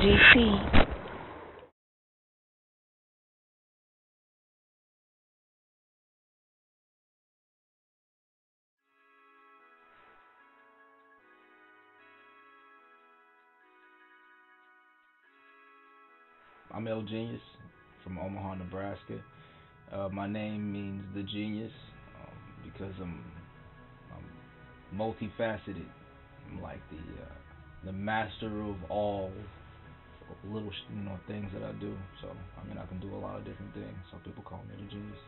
GT. I'm El Genius from Omaha, Nebraska. My name means the genius because I'm multifaceted. I'm like the master of all little things that I do. So I mean I can do a lot of different things. So people call me the genius.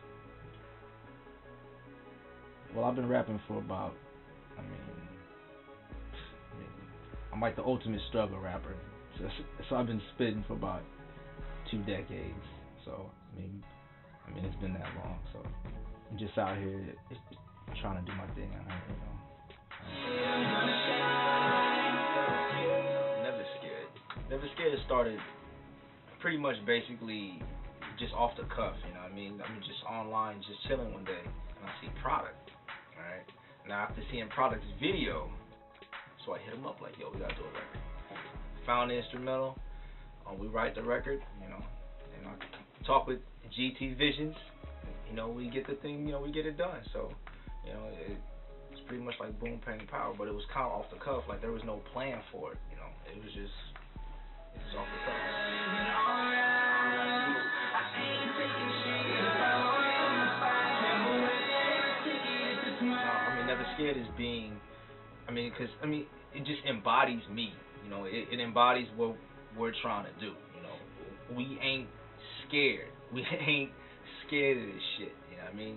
Well, I've been rapping for about I mean I'm like the ultimate struggle rapper. So I've been spitting for about 2 decades. So I mean it's been that long. So I'm just out here trying to do my thing out here. Never scared started pretty much basically just off the cuff. I mean just online, just chilling one day, and I see Product. All right. Now after seeing Product's video, so I hit him up like, yo, we gotta do a record. Found the instrumental. We write the record, and I talk with GT Visions. We get the thing, we get it done. So, it's pretty much like boom, bang, power, but it was kind of off the cuff. Like there was no plan for it. It was just off the cuff. No, Never Scared is being, because it just embodies me. It embodies what we're trying to do. We ain't scared. We ain't scared of this shit.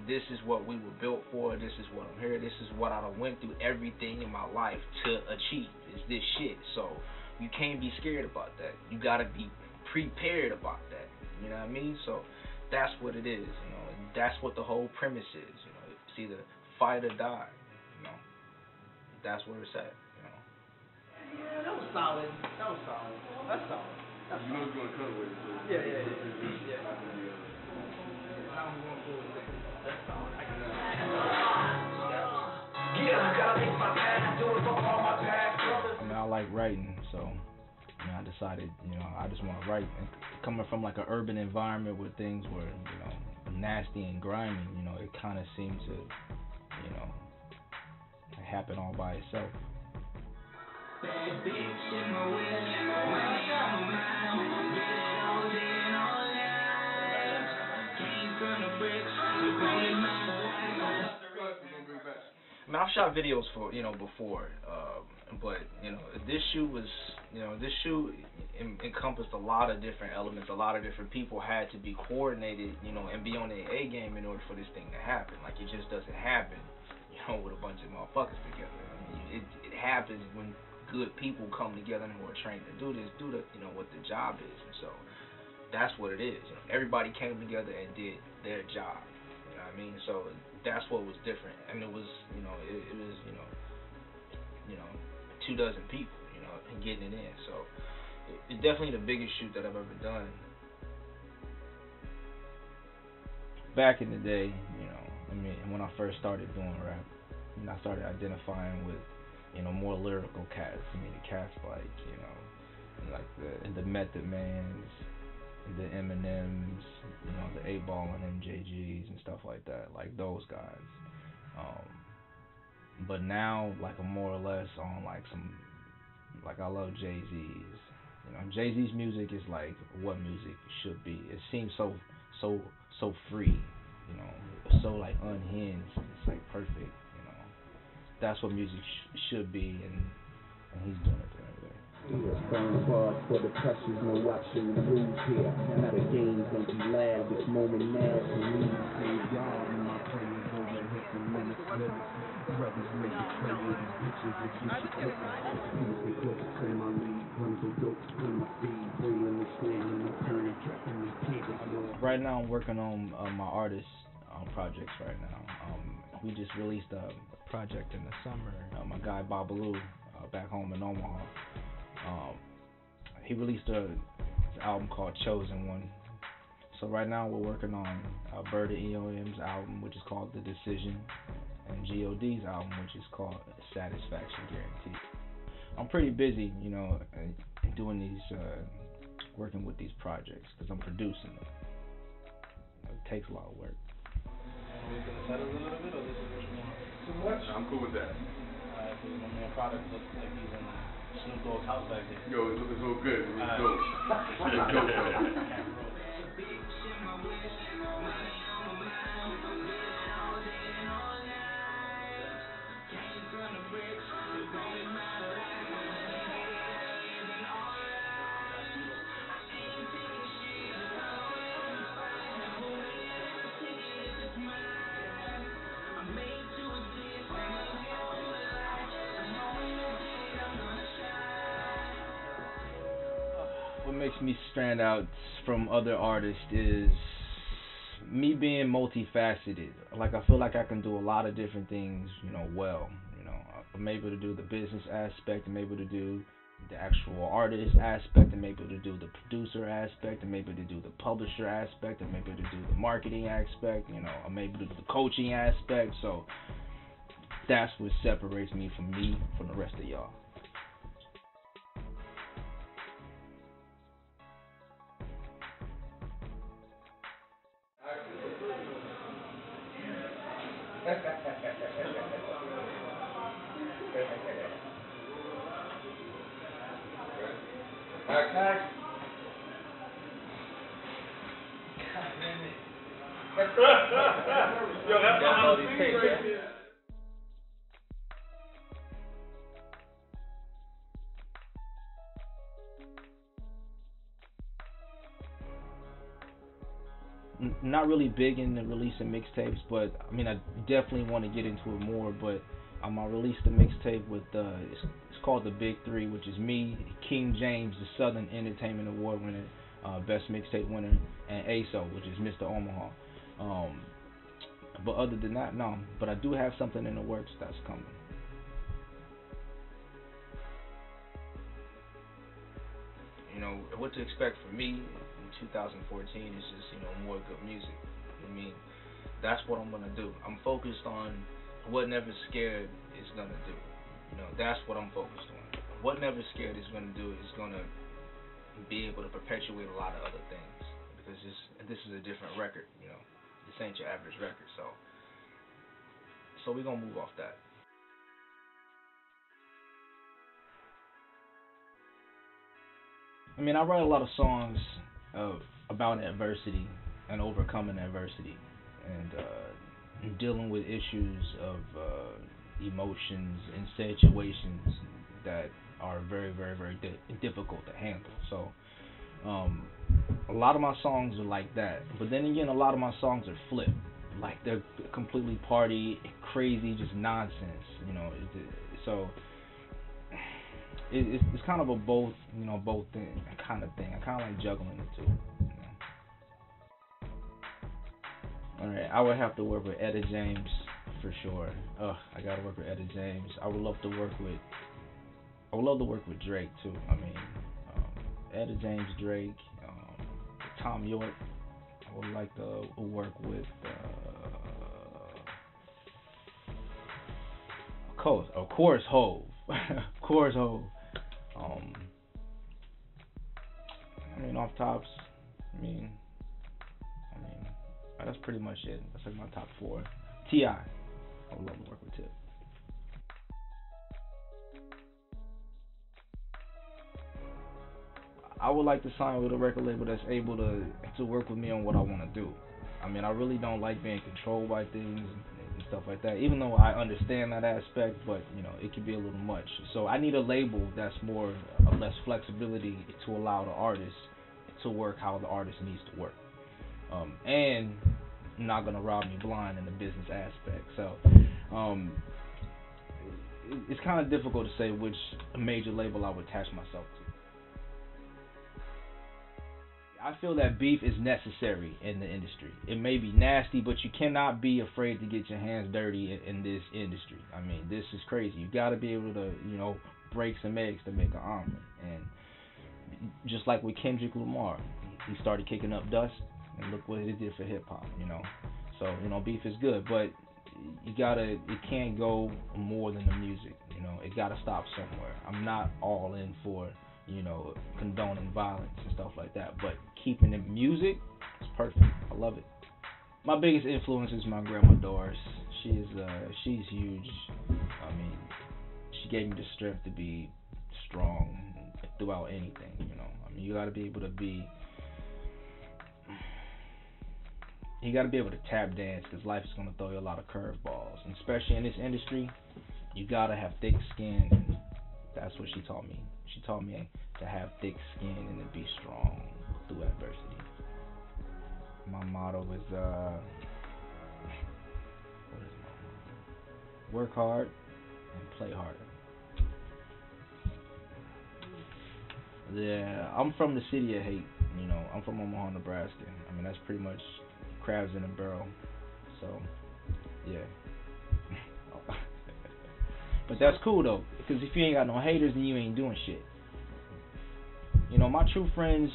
This is what we were built for. This is what I'm here. This is what I done went through everything in my life to achieve. Is this shit. So you can't be scared about that. You gotta be prepared about that. So that's what it is. That's what the whole premise is. It's either fight or die. That's where it's at. Yeah, that was solid. That's solid. That's solid. You know it's going to cut away. Yeah. I'm going forward with it. That's solid. I can do that. I like writing, so I decided, I just want to write. And coming from like an urban environment where things were, nasty and grimy, it kind of seemed to, happen all by itself. I've shot videos for before, but this shoot was this shoot encompassed a lot of different elements. A lot of different people had to be coordinated, and be on their A game in order for this thing to happen. Like it just doesn't happen, with a bunch of motherfuckers together. It happens when good people come together and who are trained to do this, what the job is, and so that's what it is. Everybody came together and did their job. So that's what was different, and it was, it was, 24 people, and getting it in. So it's definitely the biggest shoot that I've ever done. Back in the day, when I first started doing rap, I started identifying with, more lyrical cats. The cats like the Method Mans, the Eminems, the 8-Ball and MJGs and stuff like that, like those guys. But now, like I'm more or less on like some, like I love Jay-Z's. Jay-Z's music is like what music should be. It seems so free, so like unhinged. It's like perfect. That's what music should be, and he's doing it the right way. Burn bars for the pressures, no watching the moves here. Now the games don't be loud, this moment now for me. Save God and my prayers over hitting minutes. Brothers make it play with these bitches that get you quick. Music close to my lead, runs the dope in my feed, bringing the swing and the turn and trapping the kids. Right now I'm working on my artist projects right now. We just released a project in the summer. My guy Babalu, back home in Omaha, he released an album called Chosen One. So right now we're working on Berta EOM's album, which is called The Decision, and G.O.D's album, which is called Satisfaction Guarantee. I'm pretty busy, doing these working with these projects because I'm producing them. It takes a lot of work. We can settle a little bit, or this is what you want? Too much? I'm cool with that. Alright, because my man Product looks like he's in Snoop Dogg's house back there. Yo, it's looking so good. It's Alright. dope. It's dope, though. What makes me stand out from other artists is me being multifaceted. Like I feel like I can do a lot of different things, well. I'm able to do the business aspect, I'm able to do the actual artist aspect, I'm able to do the producer aspect, I'm able to do the publisher aspect, I'm able to do the marketing aspect, I'm able to do the coaching aspect. So that's what separates me from the rest of y'all. Yo, that's how I see right there. Not really big into releasing mixtapes, but I definitely want to get into it more. But I released a mixtape with it's called The Big Three, which is me, King James, the Southern Entertainment Award winner, best mixtape winner, and ASO, which is Mr. Omaha. But other than that, no. But I do have something in the works that's coming. What to expect from me in 2014 is just, more good music. That's what I'm going to do. I'm focused on what Never Scared is going to do. That's what I'm focused on. What Never Scared is going to do is going to be able to perpetuate a lot of other things. Because this is a different record, This ain't your average record, so we're going to move off that. I write a lot of songs about adversity and overcoming adversity and dealing with issues of emotions and situations that are very, very, very difficult to handle. So a lot of my songs are like that. But then again, a lot of my songs are flipped. Like they're completely party, crazy, just nonsense. So it's kind of a both thing kind of thing. I kind of like juggling the two. All right, I would have to work with Etta James for sure. I gotta work with Etta James. I would love to work with Drake too. Etta James, Drake, Tom York. I would like to work with. Of course, Hove. Of course, Hove. Off tops. That's pretty much it. That's like my top 4. T.I. I would love to work with Tip. I would like to sign with a record label that's able to work with me on what I want to do. I really don't like being controlled by things and stuff like that. Even though I understand that aspect, but it can be a little much. So I need a label that's less flexibility to allow the artist to work how the artist needs to work, and not gonna rob me blind in the business aspect. So it's kind of difficult to say which major label I would attach myself to. I feel that beef is necessary in the industry. It may be nasty, but you cannot be afraid to get your hands dirty in this industry. This is crazy. You got to be able to, break some eggs to make an omelet. And just like with Kendrick Lamar, he started kicking up dust, and look what it did for hip hop. So beef is good, but it can't go more than the music. It got to stop somewhere. I'm not all in for you know, condoning violence and stuff like that. But keeping the music is perfect. I love it. My biggest influence is my grandma Doris. She's huge. I mean, she gave me the strength to be strong throughout anything. You know, I mean, you got to be able to tap dance because life is gonna throw you a lot of curveballs, and especially in this industry, you gotta have thick skin. And that's what she taught me. She taught me to have thick skin and to be strong through adversity. My motto is what is my motto? Work hard and play harder. Yeah, I'm from the city of hate. You know, I'm from Omaha, Nebraska. I mean, that's pretty much crabs in a barrel. So, yeah. But that's cool though, because if you ain't got no haters, then you ain't doing shit. You know, my true friends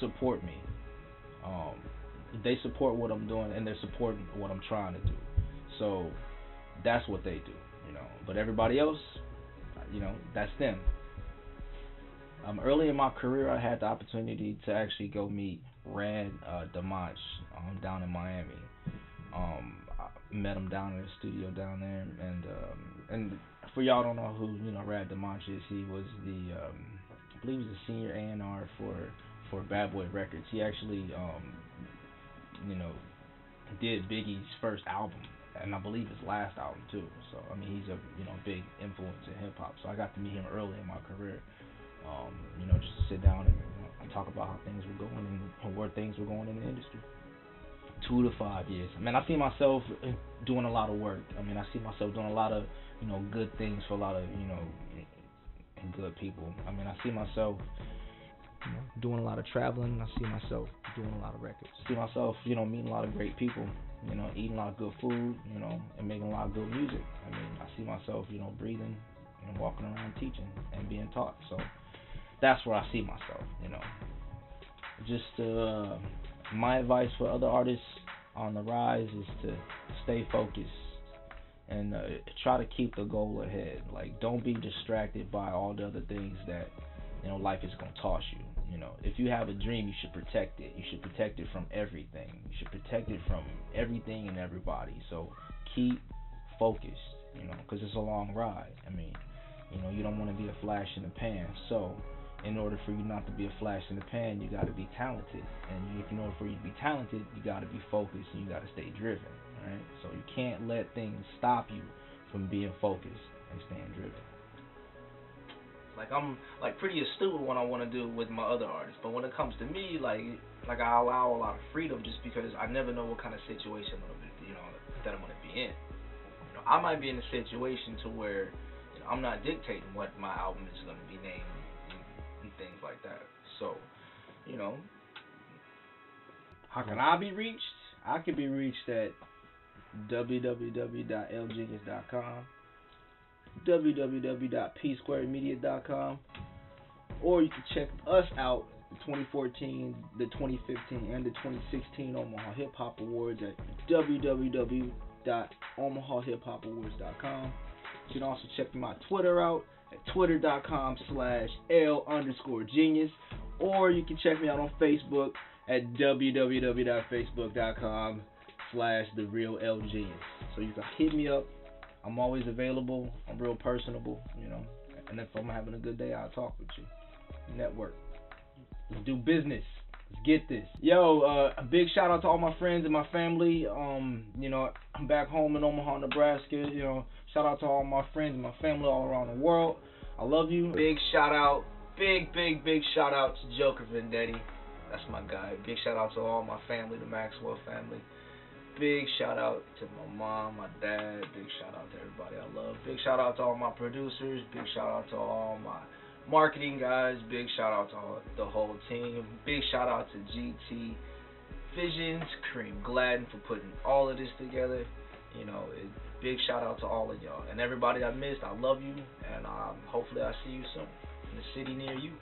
support me. They support what I'm doing, and they're supporting what I'm trying to do. So that's what they do, you know. But everybody else, you know, that's them. Early in my career, I had the opportunity to actually go meet Rad DeMonch down in Miami. I met him down in the studio down there, and for y'all don't know who Rad DeMonch is, he was I believe he was the senior A&R for Bad Boy Records. He actually did Biggie's first album, and I believe his last album too. So I mean, he's a big influence in hip hop. So I got to meet him early in my career. Just to sit down and talk about how things were going and where things were going in the industry. 2 to 5 years. I mean, I see myself doing a lot of work. I mean, I see myself doing a lot of, good things for a lot of, good people. I mean, I see myself, doing a lot of traveling. I see myself doing a lot of records. I see myself, meeting a lot of great people, eating a lot of good food, and making a lot of good music. I mean, I see myself, breathing and walking around teaching and being taught. So that's where I see myself, Just my advice for other artists on the rise is to stay focused and try to keep the goal ahead. Like, don't be distracted by all the other things that life is gonna toss you. If you have a dream, you should protect it. You should protect it from everything. You should protect it from everything and everybody. So keep focused, because it's a long ride. I mean, you don't want to be a flash in the pan. So in order for you not to be a flash in the pan, you got to be talented. And in order for you to be talented, you got to be focused and you got to stay driven, right? So you can't let things stop you from being focused and staying driven. Like, I'm pretty astute with what I want to do with my other artists, but when it comes to me, like I allow a lot of freedom just because I never know what kind of situation that I'm going to be in. I might be in a situation to where I'm not dictating what my album is going to be named and things like that. So, how can I be reached? I can be reached at www.lgenius.com, www.psquaredmedia.com, or you can check us out the 2014, the 2015, and the 2016 Omaha Hip Hop Awards at www.omahahiphopawards.com. You can also check my Twitter out at twitter.com/L_genius, or you can check me out on Facebook at www.facebook.com/TheRealLGenius. So you can hit me up. I'm always available. I'm real personable, and if I'm having a good day, I'll talk with you. Network. Let's do business. Let's get this. Yo, a big shout out to all my friends and my family. I'm back home in Omaha, Nebraska. Shout out to all my friends and my family all around the world. I love you. Big shout out. Big shout out to Joker Vendetti. That's my guy. Big shout out to all my family, the Maxwell family. Big shout out to my mom, my dad. Big shout out to everybody I love. Big shout out to all my producers. Big shout out to all my marketing guys. Big shout out to the whole team. Big shout out to GT Visions, Kareem Gladden for putting all of this together. Big shout out to all of y'all. And everybody I missed, I love you. And hopefully I see you soon in the city near you.